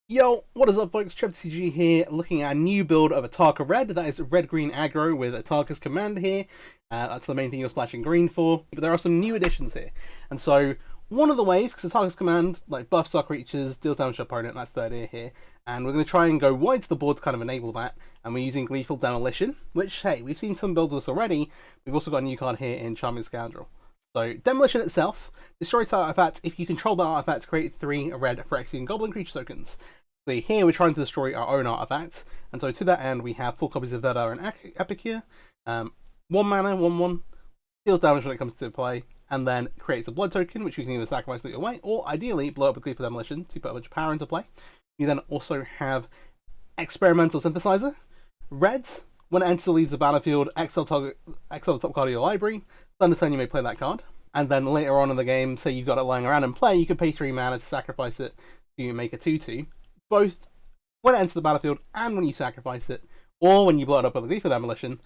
Yo, what is up folks, TCG here, looking at a new build of Atarka Red. That is red-green aggro with Atarka's command here. That's the main thing you're splashing green for, but there are some new additions here. And so, one of the ways, because Atarka's command, like buffs our creatures, deals damage to opponent, that's the idea here. And we're going to try and go wide to the board to kind of enable that. And we're using Gleeful Demolition, which, hey, we've seen some builds of this already. We've also got a new card here in Charming Scoundrel. So, Demolition itself destroys that artifact. If you control that artifact, create 3 red Phyrexian Goblin creature tokens. So here we're trying to destroy our own artifacts, and so to that end we have 4 copies of Verdar and Epicure, 1 mana, 1/1, deals damage when it comes to play, and then creates a blood token, which you can either sacrifice it away, or ideally blow up with Gleeful Demolition to put a bunch of power into play. You then also have Experimental Synthesizer. Red, when it enters or leaves the battlefield, exile the top card of your library. Then turn you may play that card. And then later on in the game, say you've got it lying around in play, you can pay 3 mana to sacrifice it to make a 2/2. Both when it enters the battlefield and when you sacrifice it, or when you blow it up with a Gleeful Demolition,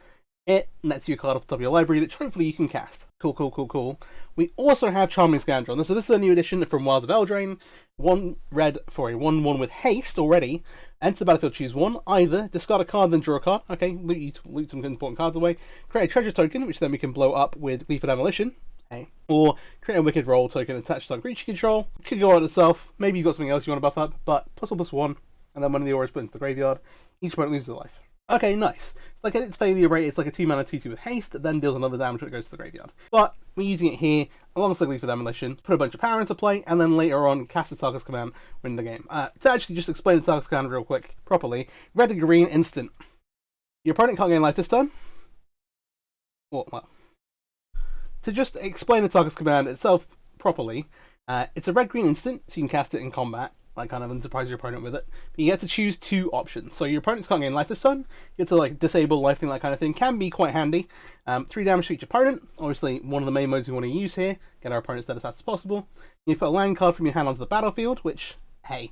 it nets you a card off the top of your library that hopefully you can cast. Cool. We also have Charming Scoundrel. So this is a new addition from Wilds of Eldraine. 1 red for a 1/1 with haste already. Enter the battlefield, choose 1. Either discard a card, then draw a card. Okay, loot some important cards away. Create a treasure token, which then we can blow up with Gleeful Demolition. Hey. Or create a Wicked Roll token attached to creature control. Could go on itself. Maybe you've got something else you want to buff up, but +1/+1, and then one of the auras put into the graveyard. Each opponent loses a life. Okay, nice. It's like its failure rate, it's like a 2 mana 2/2 with haste, that then deals another damage when it goes to the graveyard. But we're using it here alongside Gleeful Demolition, put a bunch of power into play, and then later on cast Atarka's command, win the game. To actually just explain Atarka's command real quick, properly, red and green instant. Your opponent can't gain life this turn. Well, to just explain Atarka's command itself properly, it's a red-green instant, so you can cast it in combat, like kind of and surprise your opponent with it. But you get to choose 2 options. So your opponents can't gain life this turn. You get to like disable life thing, that kind of thing. Can be quite handy. 3 damage to each opponent. Obviously, one of the main modes we want to use here. Get our opponents dead as fast as possible. You put a land card from your hand onto the battlefield, which, hey,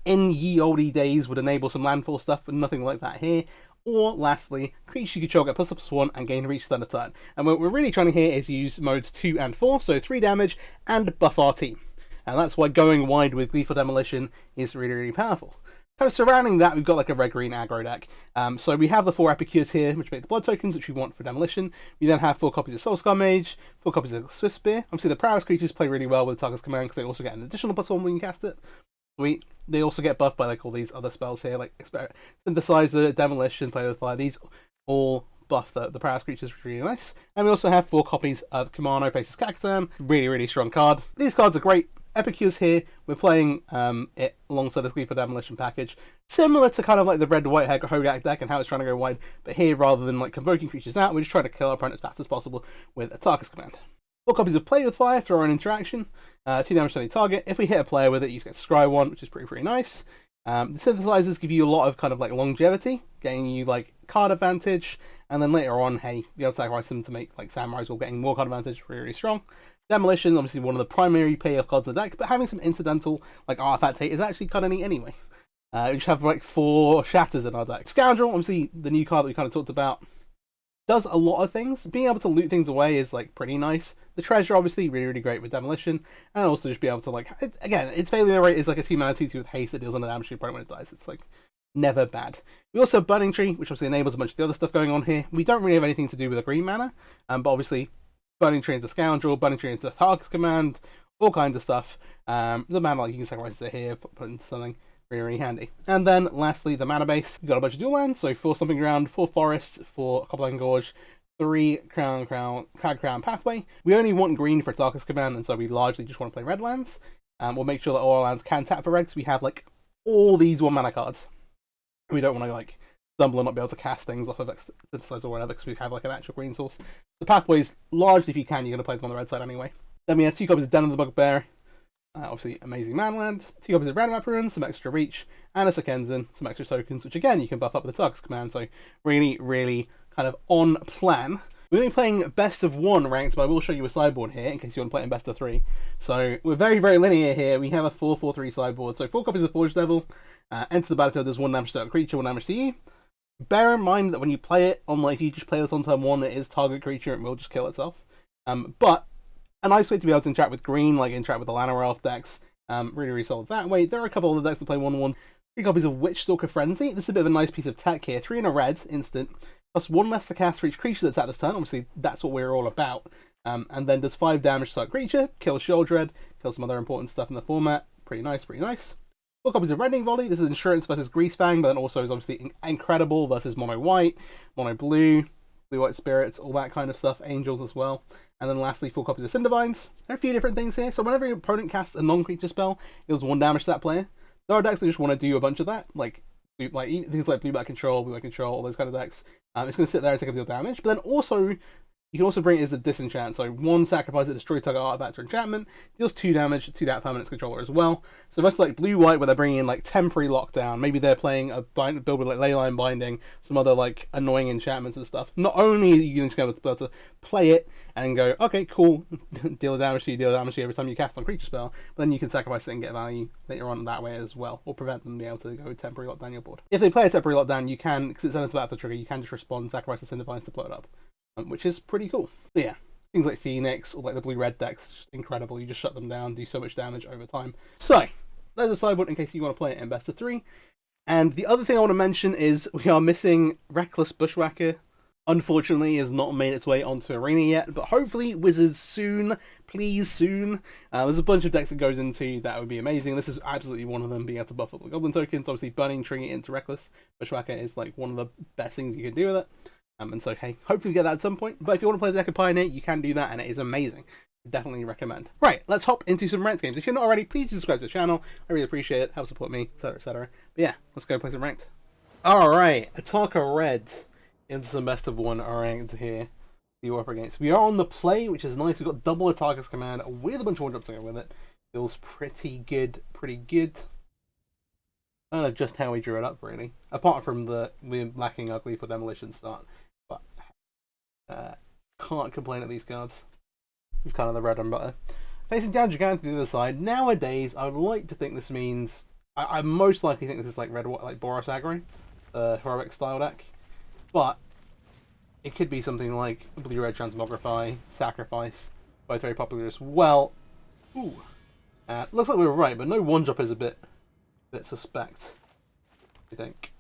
in ye olde days would enable some landfall stuff, but nothing like that here. Or lastly, creatures you control get +1 and gain reach stun a turn. And what we're really trying to here is use modes 2 and 4, so 3 damage and buff our team. And that's why going wide with Gleeful Demolition is really powerful. Kind of surrounding that, we've got like a red-green aggro deck. So we have the 4 Epicures here, which make the blood tokens, which we want for Demolition. We then have 4 copies of Soulscar Mage, 4 copies of Swift Spear. Obviously the prowess creatures play really well with Atarka's command because they also get an additional +1 when you cast it. Sweet. They also get buffed by like all these other spells here, like Synthesizer, Demolition, Play with Fire. These all buff the prowess creatures, which is really nice. And we also have 4 copies of Kumano Faces Kakatan. Really strong card. These cards are great. Epicures here, we're playing it alongside this Gleeful Demolition package. Similar to kind of like the red-white Hogak deck and how it's trying to go wide, but here rather than like convoking creatures out, we're just trying to kill our opponent as fast as possible with Atarka's command. 4 copies of Play with Fire for our own interaction. 2 damage to any target. If we hit a player with it, you just get to scry 1, which is pretty nice. The synthesizers give you a lot of kind of like longevity, getting you like card advantage, and then later on, hey, you able to sacrifice them to make like samurais while getting more card advantage, really strong. Demolition, obviously one of the primary payoff cards of the deck, but having some incidental like artifact hate is actually kind of neat anyway. We just have like 4 shatters in our deck. Scoundrel, obviously the new card that we kind of talked about, does a lot of things. Being able to loot things away is like pretty nice. The treasure obviously really great with Demolition, and also just be able to like again, its failure rate is like a 2 mana 2/2 with haste that deals under damage to your opponent when it dies. It's like never bad. We also have Burning Tree, which obviously enables a bunch of the other stuff going on here. We don't really have anything to do with a green mana, but obviously Burning Tree into Scoundrel, Burning Tree into Target's command, all kinds of stuff. The mana like you can sacrifice it here, put it into something really handy. And then lastly, the mana base. We've got a bunch of dual lands, so 4 Stomping Ground, 4 Forests, 4 Copperline Gorge, 3 Crag Crown Pathway. We only want green for Atarka's command, and so we largely just want to play red lands. We'll make sure that all our lands can tap for red, because we have like all these 1 mana cards. We don't want to like stumble and not be able to cast things off of Synthesizer or whatever, because we have like an actual green source. The pathways, largely if you can, you're going to play them on the red side anyway. Then we have 2 copies of Den of the Bugbear. Obviously, amazing manland. 2 copies of Random Map Ruins, some extra reach, and a Sekenzan, some extra tokens, which again you can buff up with the Atarka's command. So really kind of on plan. We're going to be playing best of 1 ranked, but I will show you a sideboard here in case you want to play in best of 3. So we're very linear here. We have a 4/4/3 sideboard. So 4 copies of Forge Devil. Enter the battlefield, does 1 damage to a creature, 1 damage to you. Bear in mind that when you play it, if you just play this on turn 1, it is target creature, it will just kill itself. But a nice way to be able to interact with green, like interact with the Llanowar Elf decks, Really, really solid that way. There are a couple of decks that play 1/1. 3 copies of Witchstalker Frenzy. This is a bit of a nice piece of tech here. 3 in a red, instant. Plus 1 less to cast for each creature that's at this turn. Obviously, that's what we're all about. And then does 5 damage to that creature. Kills Sheoldred. Kills some other important stuff in the format. Pretty nice, pretty nice. 4 copies of Rending Volley. This is Insurance versus Greasefang, but then also is obviously Incredible versus Mono White, Mono Blue, Blue White Spirits, all that kind of stuff. Angels as well. And then lastly, 4 copies of Cindervines. There are a few different things here. So whenever your opponent casts a non-creature spell, it deals 1 damage to that player. There are decks that just want to do a bunch of that, like things like Blue Black Control, all those kind of decks. It's going to sit there and take a deal damage. But then also, you can also bring it as a disenchant. So 1 sacrifice it, destroy target artifact or enchantment, deals 2 damage to that permanent's controller as well. So that's like Blue White, where they're bringing in like temporary lockdown. Maybe they're playing a build with like Leyline Binding, some other like annoying enchantments and stuff. Not only are you going to be able to play it and go, okay, cool, deal damage to you every time you cast on a creature spell, but then you can sacrifice it and get value later on that way as well, or prevent them being able to go temporary lockdown your board. If they play a temporary lockdown, you can, because it's about the trigger, you can just respond, sacrifice the Cindervines to blow it up, which is pretty cool. But yeah, things like Phoenix or like the blue-red decks, just incredible. You just shut them down, do so much damage over time. So there's a sideboard in case you want to play it in best of 3. And the other thing I want to mention is we are missing Reckless Bushwhacker. Unfortunately, has not made its way onto Arena yet, but hopefully Wizards soon, please soon. There's a bunch of decks it goes into that would be amazing. This is absolutely one of them, being able to buff up the Goblin tokens. Obviously, Burning Tree into Reckless Bushwhacker is like one of the best things you can do with it. And so, hey, hopefully we get that at some point. But if you want to play the deck of Pioneer, you can do that, and it is amazing. Definitely recommend. Right, let's hop into some ranked games. If you're not already, please subscribe to the channel. I really appreciate it. Help support me, etc., etc. But yeah, let's go play some ranked. Alright, Atarka Red into some best of 1 ranked here. You're up against. We are on the play, which is nice. We've got double Atarka's command with a bunch of 1-drops to go with it. Feels pretty good, pretty good. I don't know just how we drew it up, really. Apart from the lacking our Gleeful Demolition start. But can't complain at these cards. It's kind of the bread and butter. Facing down Gigant to the other side. Nowadays, I would like to think this means... I most likely think this is like red, like Boros aggro, heroic style deck. But it could be something like Blue-Red Transmogrify, Sacrifice, both very popular as well. Ooh. Looks like we were right, but no 1-drop is a bit suspect, I think.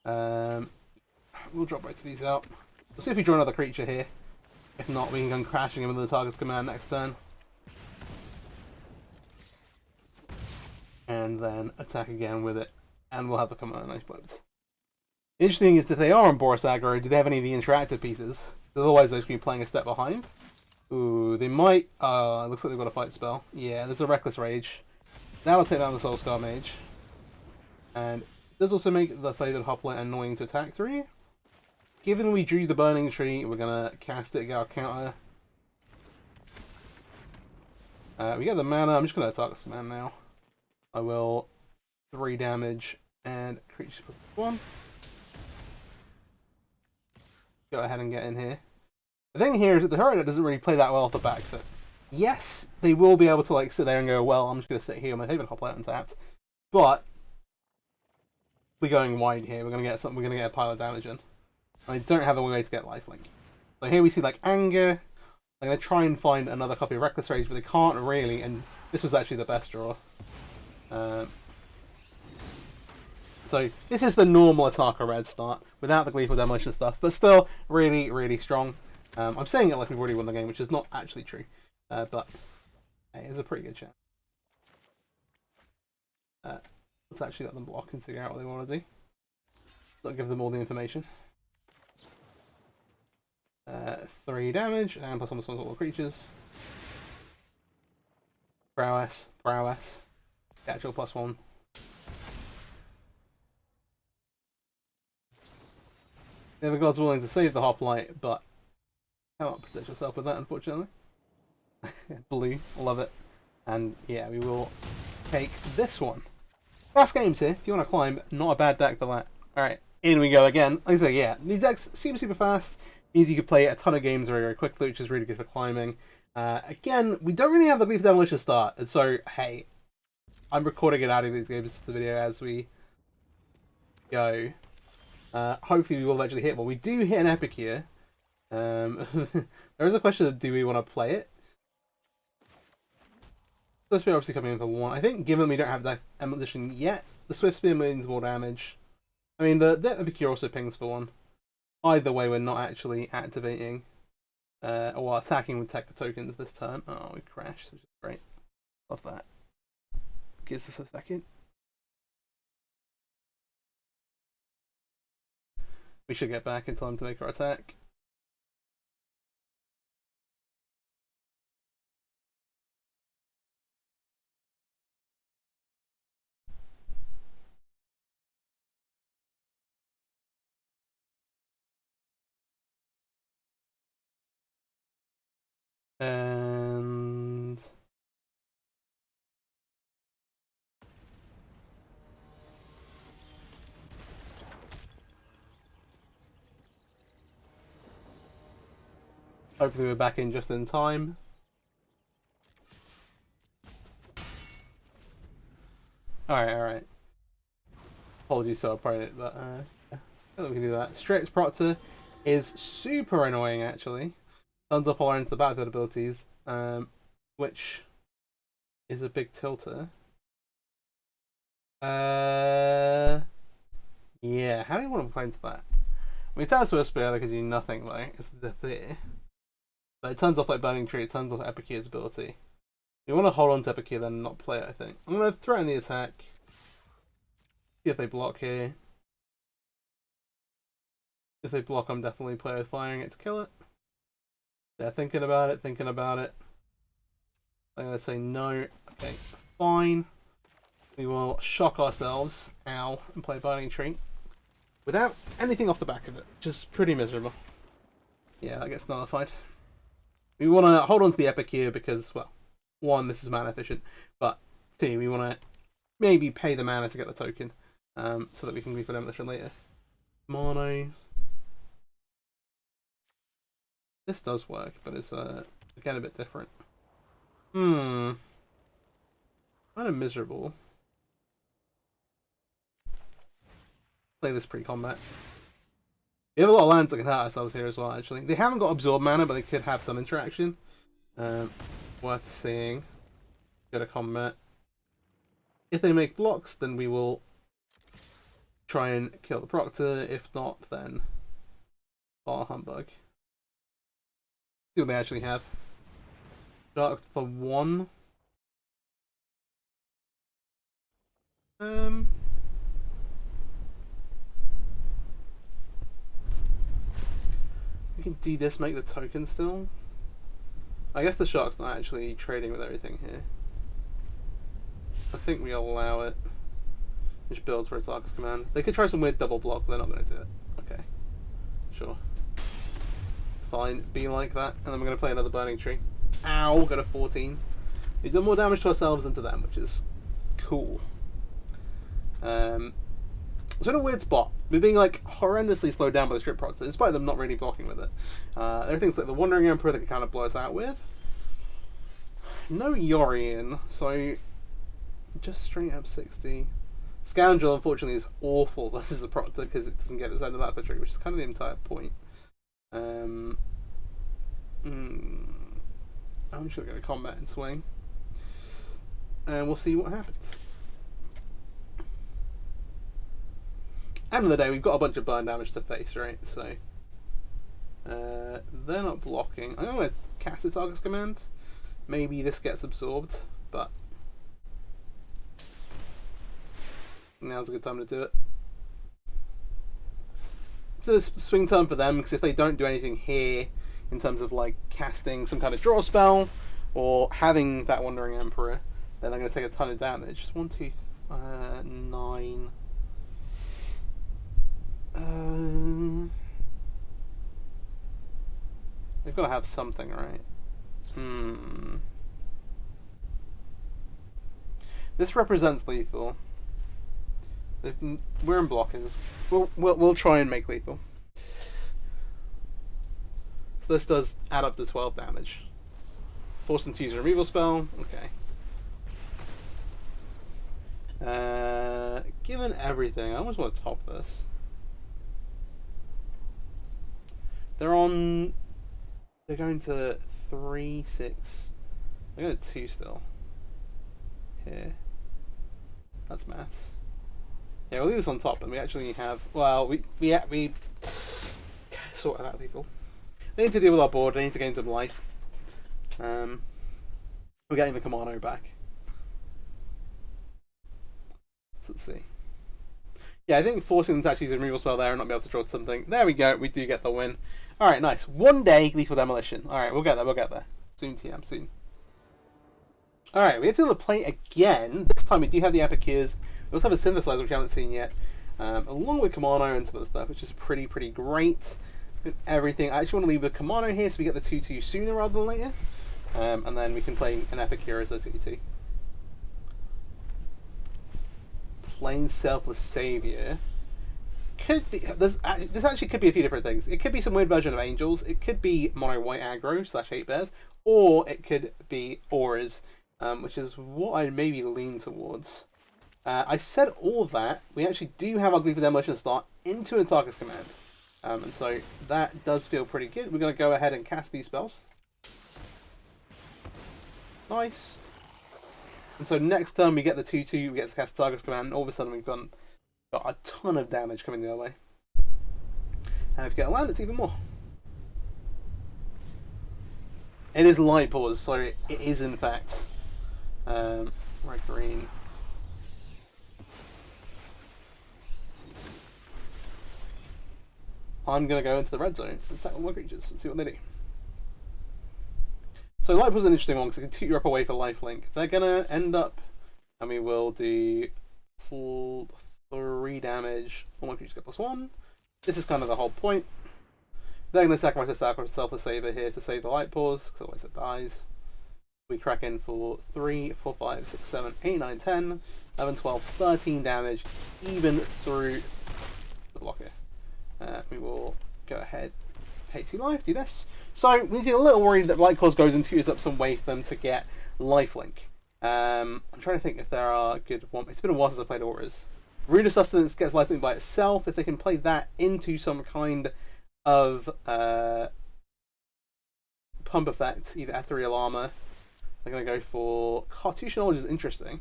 We'll drop both of these out. We'll see if we draw another creature here. If not, we can go crashing him with the target's command next turn. And then attack again with it. And we'll have the command nice blitz. Interesting is if they are on Boros aggro, do they have any of the interactive pieces? Otherwise they're just going to be playing a step behind. Ooh, they might... it looks like they've got a fight spell. Yeah, there's a Reckless Rage. Now we'll take down the Soulscar Mage. And it does also make the Faded Hoplite annoying to attack through. Given we drew the Burning Tree, we're going to cast it, get our counter. We get the mana. I'm just going to attack this man now. I will 3 damage and creature for 1. Go ahead and get in here. The thing here is that the hero doesn't really play that well off the back foot. Yes, they will be able to like sit there and go, well, I'm just going to sit here with my Haven Hoplite untapped. But we're going wide here. We're going to get something. We're going to get a pile of damage in. I don't have a way to get lifelink. So here we see like Anger. I'm going to try and find another copy of Reckless Rage, but they can't really. And this was actually the best draw. So this is the normal Atarka Red start without the Gleeful Demolition stuff, but still really, really strong. I'm saying it like we've already won the game, which is not actually true, but hey, it's a pretty good chance. Let's actually let them block and figure out what they want to do. Not give them all the information. 3 damage and plus almost all the creatures. Prowess, prowess. Actual +1. Never God's willing to save the Hoplite, but cannot protect yourself with that, unfortunately. Blue, love it. And yeah, we will take this one. Last game's here. If you want to climb, not a bad deck for that. Alright, in we go again. Like I say, yeah, these decks super fast. Means you can play a ton of games very quickly, which is really good for climbing. Again, we don't really have the Gleeful Demolition start, and so, hey, I'm recording and adding these games to the video as we go. Hopefully we will eventually hit one. We do hit an epic here. There is a question of do we want to play it? Swift Spear obviously coming in for 1. I think given we don't have that Demolition yet, the Swift Spear means more damage. I mean, the Epicure also pings for 1. Either way, we're not actually activating or attacking with tech tokens this turn. Oh, we crashed, which is great. Love that. Gives us a second. We should get back in time to make our attack. And hopefully we're back in just in time. Alright. Apologies to our opponent, but yeah, I think we can do that. Strict Proctor is super annoying actually. Tons of fire into the battlefield abilities, which is a big tilter. Yeah, how do you want to play into that? I mean, Tower Swift Spear, they can do nothing though, it's the fear. But it turns off like Burning Tree, it turns off Epicure's ability. You want to hold on to Epicure then not play it, I think. I'm going to threaten the attack. See if they block here. If they block, I'm definitely firing it to kill it. They're thinking about it. I'm going to say no. Okay, fine. We will shock ourselves, ow, and play Burning Tree. Without anything off the back of it, which is pretty miserable. Yeah, that gets nullified. We want to hold on to the Epicure because, well, 1, this is mana efficient, but 2, we want to maybe pay the mana to get the token, so that we can Gleeful Demolition later. Mono. This does work, but it's again a bit different. Kind of miserable. Play this pre-combat. We have a lot of lands that can hurt ourselves here as well, actually. They haven't got absorb mana, but they could have some interaction. Worth seeing. Go to combat. If they make blocks, then we will try and kill the Proctor. If not, then Bar Humbug. See what they actually have. Dark for 1. We can do this, make the token still. I guess the Shark's not actually trading with everything here. I think we allow it. Which builds for Atarka's command. They could try some weird double block, but they're not going to do it. Okay. Sure. Fine, be like that. And then we're going to play another Burning Tree. Ow, got a 14. We've done more damage to ourselves than to them, which is cool. It's in a weird spot. We're being like horrendously slowed down by the Strip Proctor, despite them not really blocking with it. There are things like the Wandering Emperor that can kind of blow us out with. No Yorion, so just straight up 60. Scoundrel, unfortunately, is awful versus the Proctor because it doesn't get its own alpha tree, which is kind of the entire point. I'm just going to go to combat and swing. And we'll see what happens. End of the day, we've got a bunch of burn damage to face, right? So they're not blocking. I'm going to cast Atarka's command. Maybe this gets absorbed, but now's a good time to do it. It's a swing turn for them because if they don't do anything here in terms of like casting some kind of draw spell or having that Wandering Emperor, then they're going to take a ton of damage. Just 1, 2, 9. They've got to have something, right? This represents lethal. We're in blockers. We'll try and make lethal. So this does add up to 12 damage. Force them to use a removal spell. Okay. Given everything, I almost want to top this. They're going to 3, 6. They're going to 2 still. here. That's maths. Yeah, we'll leave this on top, and we actually have. Well, we sort of out, people. They need to deal with our board. They need to gain some life. We're getting the Kamano back. So let's see. Yeah, I think forcing them to actually use a removal spell there and not be able to draw something. There we go. We do get the win. All right, nice. 1 day Gleeful Demolition. All right, we'll get there. We'll get there soon. TM soon. All right, we get to the play again. This time we do have the Epicures. We also have a Synthesizer, which we haven't seen yet, along with Kamano and some other stuff, which is pretty great. With everything, I actually want to leave the Kamano here so we get the 2/2 sooner rather than later, and then we can play an Epicure as a 2/2. Plain Selfless Savior could be. This actually could be a few different things. It could be some weird version of Angels. It could be mono white aggro / hate bears, or it could be auras, which is what I maybe lean towards. I said all of that. We actually do have our Gleeful Demolition start into an Atarka's Command. And so that does feel pretty good. We're going to go ahead and cast these spells. Nice. And so next turn we get the 2/2, we get to cast Atarka's Command, and all of a sudden we've got a ton of damage coming the other way. And if you get a land, it's even more. It is light pause, so it is in fact red-green. I'm going to go into the red zone and attack all my creatures and see what they do. So light was an interesting one because it can toot you up away for lifelink. They're going to end up, and we will do full 3 damage. All my creatures get +1. This is kind of the whole point. They're going to sacrifice a sacrifice Selfless Saver here to save the light pause, because otherwise it dies. We crack in for 3, 4, 5, 6, 7, 8, 9, 10, 11, 12, 13 damage, even through the blocker. We will go ahead, pay 2 life, do this. So we're a little worried that Light Claws goes and use up some way for them to get lifelink. I'm trying to think if there are good ones. It's been a while since I played Auras. Rune of Sustenance gets lifelink by itself. If they can play that into some kind of pump effect, either Ethereal Armor, they're going to go for Cartouche Knowledge is interesting.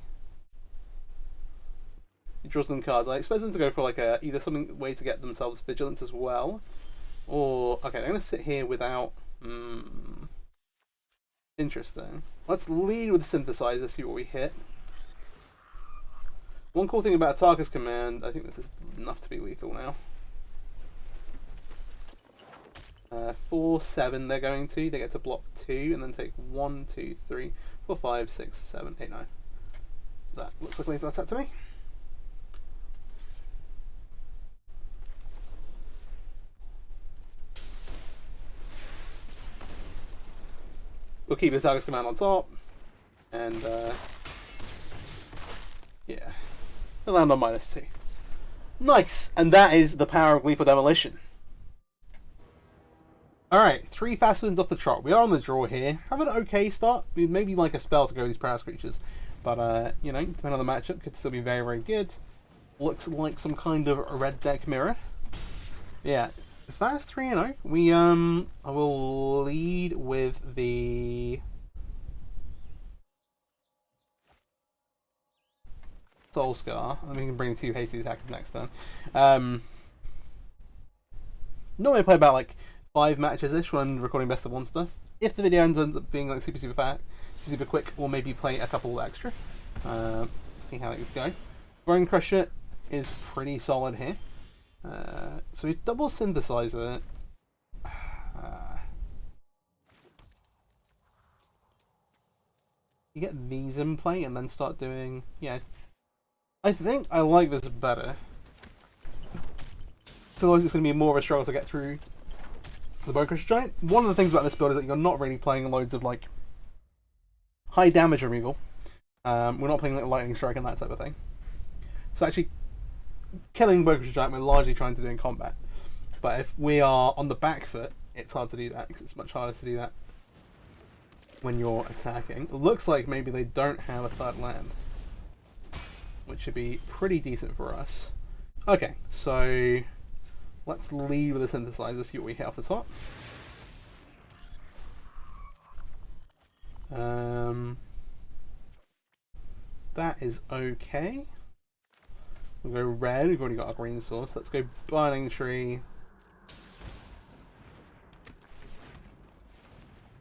He draws them cards. I expect them to go for like a either something way to get themselves vigilance as well, or okay, they're going to sit here without. Interesting. Let's lead with the Synthesizer. See what we hit. One cool thing about Atarka's Command, I think this is enough to be lethal now. 4, 7. They're going to. They get to block 2 and then take 1, 2, 3, 4, 5, 6, 7, 8, 9. That looks like a lethal attack to me. We'll keep the Atarka's Command on top, and yeah, they'll land on -2. Nice, and that is the power of Gleeful Demolition. Alright, 3 fast wins off the trot. We are on the draw here. Have an okay start. We maybe like a spell to go with these Paralysis creatures, but you know, depending on the matchup, could still be very good. Looks like some kind of red deck mirror. Yeah. Fast 3-0. We I will lead with the Soul Scar, and we can bring 2 hasty attackers next turn. Normally I play about like 5 matches ish when recording best of 1 stuff. If the video ends up being like super quick, we'll maybe play a couple extra. See how things go. Bone Crusher is pretty solid here. So we double Synthesizer. You get these in play and then start doing. Yeah, I think I like this better. Otherwise, it's going to be more of a struggle to get through the Bone Crusher Giant. One of the things about this build is that you're not really playing loads of like high damage removal. We're not playing like Lightning Strike and that type of thing. So actually, killing Bone Crusher Giant we're largely trying to do in combat. But if we are on the back foot, it's hard to do that because it's much harder to do that when you're attacking. It looks like maybe they don't have a 3rd land, which should be pretty decent for us. Okay, so let's lead with the Synthesizer, see what we hit off the top. that is okay. We'll go red. We've already got our green source. Let's go Burning Tree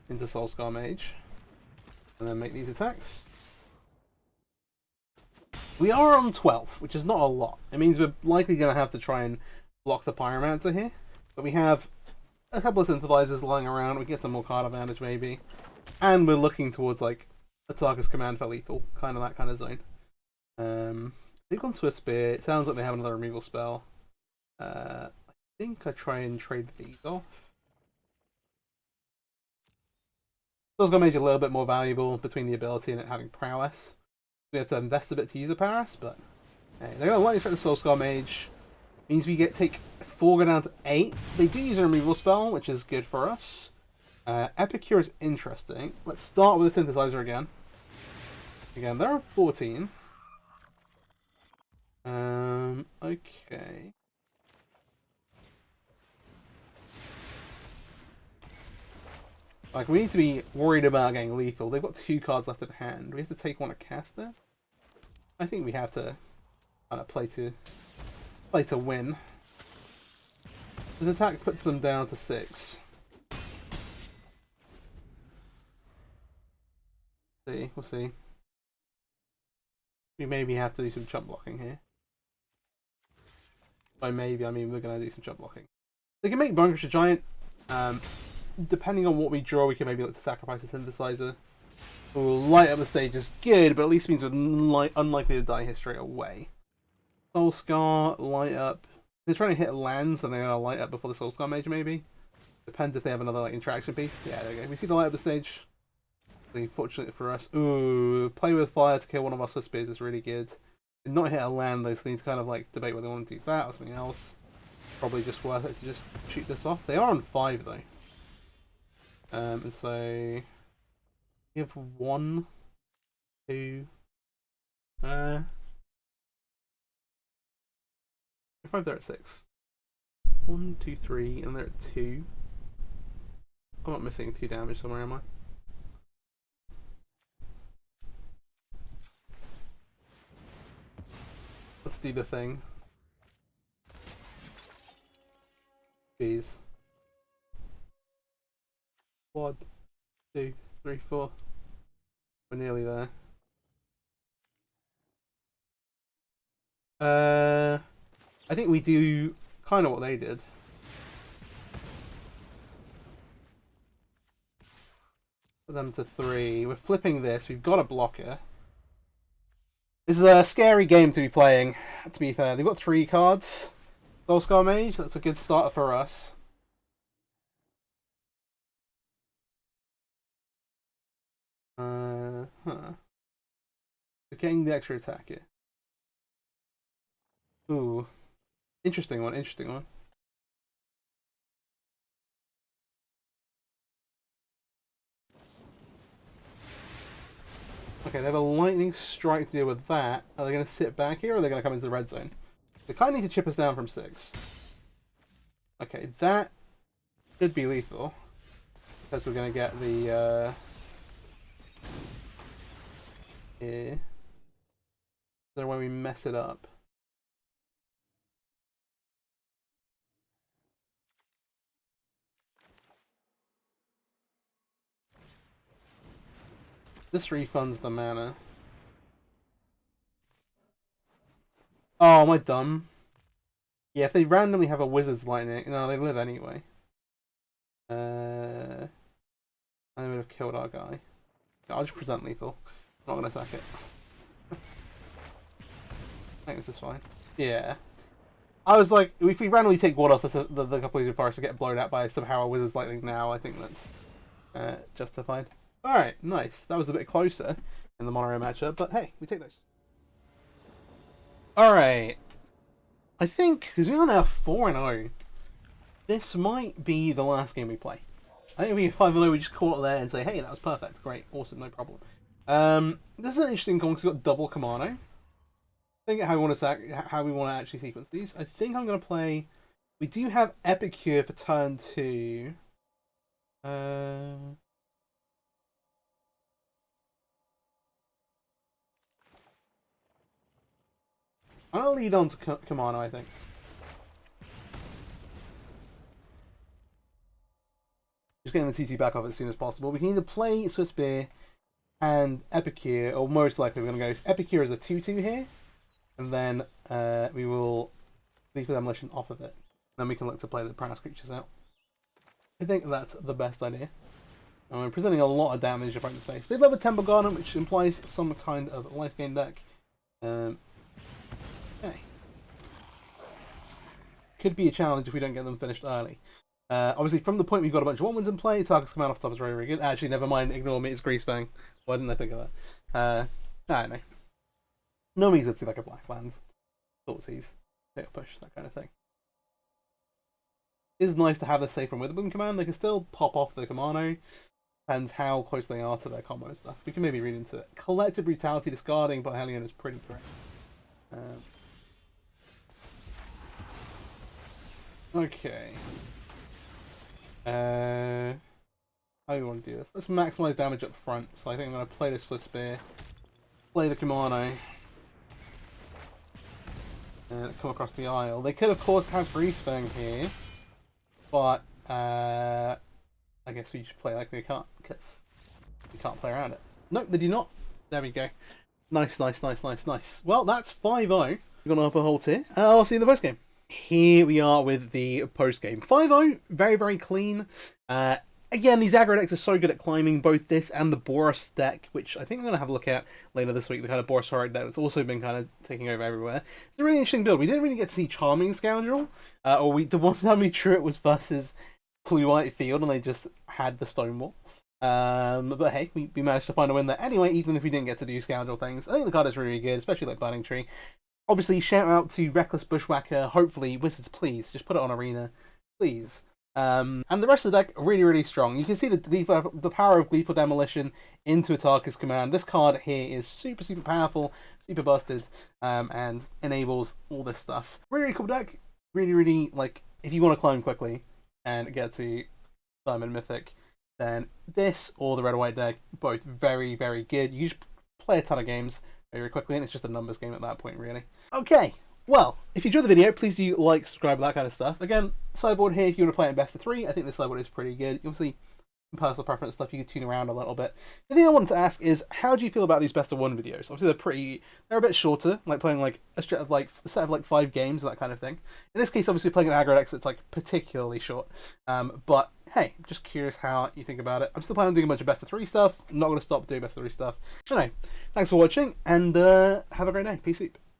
into Soulscar Mage, and then make these attacks. We are on 12, which is not a lot. It means we're likely going to have to try and block the Pyromancer here, but we have a couple of synthesizers lying around. We can get some more card advantage maybe, and we're looking towards like Atarka's command for lethal, kind of that kind of zone. They've gone Swift Spear. It sounds like they have another removal spell. I think I try and trade these off. Soulscar Mage a little bit more valuable between the ability and it having prowess. We have to invest a bit to use a prowess, but hey, they're going to lightning strike the Soulscar Mage. Means we take 4 go down to 8. They do use a removal spell, which is good for us. Epicure is interesting. Let's start with the synthesizer again. Again, they're on 14. Okay. Like, we need to be worried about getting lethal. They've got 2 cards left in hand. We have to take one to cast it. I think we have to play to win. This attack puts them down to 6. We'll see. We maybe have to do some chump blocking here. By maybe, I mean we're going to do some chump blocking. They can make Bunker Giant. Depending on what we draw, we can maybe look to sacrifice a synthesizer. Ooh, light up the stage is good, but at least means we're unlikely to die here straight away. Soulscar, light up. They're trying to hit lands and they're going to light up before the Soulscar Mage, maybe. Depends if they have another like interaction piece. Yeah, there we go. We see the light up the stage. Fortunately for us. Ooh, play with fire to kill one of our Swift Spears is really good. Did not hit a land though, so they need to kind of like debate whether they want to do that or something else. Probably just worth it to just shoot this off. They are on 5 though. And so we have 1, 2, 5 there at 6. 1, 2, 3, and they're at 2. I'm not missing 2 damage somewhere, am I? Let's do the thing. Jeez. 1, 2, 3, 4. We're nearly there. I think we do kind of what they did. Put them to 3. We're flipping this. We've got a blocker. This is a scary game to be playing, to be fair. They've got 3 cards. Soulscar Mage, that's a good starter for us. We're getting the extra attack here. Ooh. Interesting one, interesting one. Okay, they have a lightning strike to deal with that. Are they going to sit back here or are they going to come into the red zone? They kind of need to chip us down from 6. Okay, that should be lethal. Because we're going to get the... here. Is there a way we mess it up? This refunds the mana. Oh, am I dumb? Yeah, if they randomly have a Wizard's Lightning... No, they live anyway. I would have killed our guy. I'll just present lethal. I'm not going to sack it. I think this is fine. Yeah. I was like, if we randomly take one off the Completion Forest to get blown out by somehow a Wizard's Lightning now, I think that's justified. Alright, nice. That was a bit closer in the mono matchup, but hey, we take those. Alright. I think, because we're now 4-0, this might be the last game we play. I think if we get 5-0, we just call it there and say, hey, that was perfect. Great, awesome, no problem. This is an interesting one because we've got double Kamano. Think how we want to actually sequence these. I think I'm going to play... We do have Epicure for turn 2. I'm gonna lead on to Kamano, I think. Just getting the TT back off as soon as possible. We can either play Swiss Beer and Epicure, or most likely we're going to go Epicure as a 2-2 here, and then we will Gleeful Demolition off of it. Then we can look to play the Prowess creatures out. I think that's the best idea. And we're presenting a lot of damage in front of the face. They love a Temple Garden, which implies some kind of life gain deck. Okay. Could be a challenge if we don't get them finished early. Obviously, from the point we've got a bunch of 1/1s in play, Atarka's command off the top is very, very good. Actually, never mind, ignore me, it's Greasefang. Why didn't I think of that? I don't know. Normally would see like a Black Lands, Thoughtseize, take a push, that kind of thing. It is nice to have this safe from Witherbloom command. They can still pop off the Kamano. Depends how close they are to their combo and stuff. We can maybe read into it. Collective Brutality discarding, but Hellion is pretty great. Okay. How do you want to do this? Let's maximize damage up front. So I think I'm going to play the Swiss Spear, play the Kamano, and come across the aisle. They could, of course, have Greasefang here, but I guess we should play like they can't, because we can't play around it. Nope, they do not. There we go. Nice, nice, nice, nice, nice. Well, that's 5-0. We're going to up a hold here. I'll see you in the post game. Here we are with the post game. 5-0, very, very clean. Again, these aggro decks are so good at climbing, both this and the Boros deck, which I think I'm going to have a look at later this week, the kind of Boros Horror deck that's also been kind of taking over everywhere. It's a really interesting build. We didn't really get to see Charming Scoundrel, the one time we drew it was versus Blue White Field, and they just had the Stonewall. But hey, we managed to find a win there anyway, even if we didn't get to do Scoundrel things. I think the card is really good, especially like Burning Tree. Obviously, shout out to Reckless Bushwhacker. Hopefully, Wizards, please, just put it on Arena, please. And the rest of the deck, really, really strong. You can see the power of Gleeful Demolition into Atarka's command. This card here is super, super powerful, super busted, and enables all this stuff. Really, really cool deck. Really, really, like, if you want to climb quickly and get to Diamond Mythic, then this or the Red or White deck, both very, very good. You just play a ton of games very quickly, and it's just a numbers game at that point, really. Okay, well, if you enjoyed the video, please do like, subscribe, that kind of stuff. Again, sideboard here, if you want to play it in best of 3, I think this sideboard is pretty good. Obviously, personal preference stuff, you can tune around a little bit. The thing I wanted to ask is, how do you feel about these best of 1 videos? Obviously, they're a bit shorter, like playing like a set of like 5 games, that kind of thing. In this case, obviously, playing an aggro deck, so it's like particularly short. But hey, just curious how you think about it. I'm still planning on doing a bunch of best of 3 stuff. I'm not going to stop doing best of 3 stuff. Anyway, thanks for watching, and have a great day. Peace out.